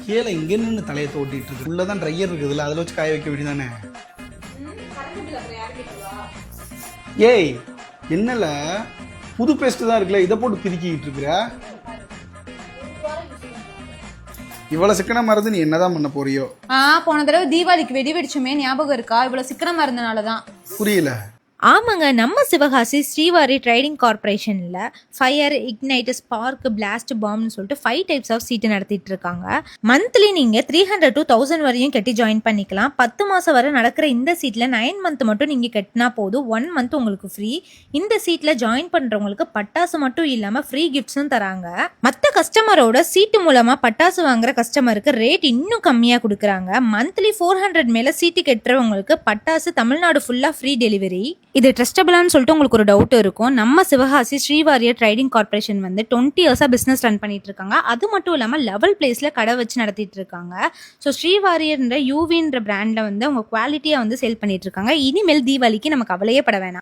கீழே இங்கே நின்று தலையை தோட்டிட்டு இருக்கு. உள்ளதான் ட்ரையர் இருக்குதுல்ல, அதில் வச்சு காய வைக்க வேண்டியதானே. ஏய் என்னல புது பேஸ்ட் தான் இருக்குல்ல, இதை போட்டு பிரிக்கிட்டு இருக்கிற. இவ்வளவு சிக்கனமா இருந்து நீ என்னதான் பண்ண போறியோ? போன தடவை தீபாவளிக்கு வெடி வெடிச்சுமே ஞாபகம் இருக்கா? இவ்வளவு சிக்கனமா இருந்தனாலதான். புரியல. ஆமாங்க, நம்ம சிவகாசி ஸ்ரீவாரி ட்ரேடிங் கார்பரேஷனில் ஃபயர், இக்னைட், ஸ்பார்க், பிளாஸ்ட், பாம்னு சொல்லிட்டு 5 டைப்ஸ் ஆஃப் சீட்டு நடத்திட்டு இருக்காங்க. மந்த்லி நீங்கள் 300 to 1000 வரையும் கட்டி ஜாயின் பண்ணிக்கலாம். 10 மாதம் வரை நடக்கிற இந்த சீட்டில் 9 மந்த் மட்டும் நீங்கள் கட்டினா போதும், 1 மந்த் உங்களுக்கு ஃப்ரீ. இந்த சீட்டில் ஜாயின் பண்ணுறவங்களுக்கு பட்டாசு மட்டும் இல்லாமல் ஃப்ரீ கிஃப்ட்ஸும் தராங்க. மற்ற கஸ்டமரோட சீட்டு மூலமாக பட்டாசு வாங்குற கஸ்டமருக்கு ரேட் இன்னும் கம்மியாக கொடுக்குறாங்க. மந்த்லி 400 மேலே சீட்டு கட்டுறவங்களுக்கு பட்டாசு தமிழ்நாடு ஃபுல்லாக ஃப்ரீ டெலிவரி. இது ட்ரஸ்டபிளான்னு சொல்லிட்டு உங்களுக்கு ஒரு டவுட் இருக்கும். நம்ம சிவகாசி ஸ்ரீவாரிய ட்ரேடிங் கார்பரேஷன் வந்து 20 இயர்ஸாக பிஸ்னஸ் ரன் பண்ணிட்டு இருக்காங்க. அது மட்டும் இல்லாமல் லெவல் பிளேஸில் கடை வச்சு நடத்திட்டு இருக்காங்க. ஸோ ஸ்ரீவாரியன்ற யூவின்ற பிராண்டில் வந்து அவங்க குவாலிட்டியாக வந்து சேல் பண்ணிட்டு இருக்காங்க. இனிமேல் தீபாவளிக்கு நமக்கு கவலையே பட வேணாம்.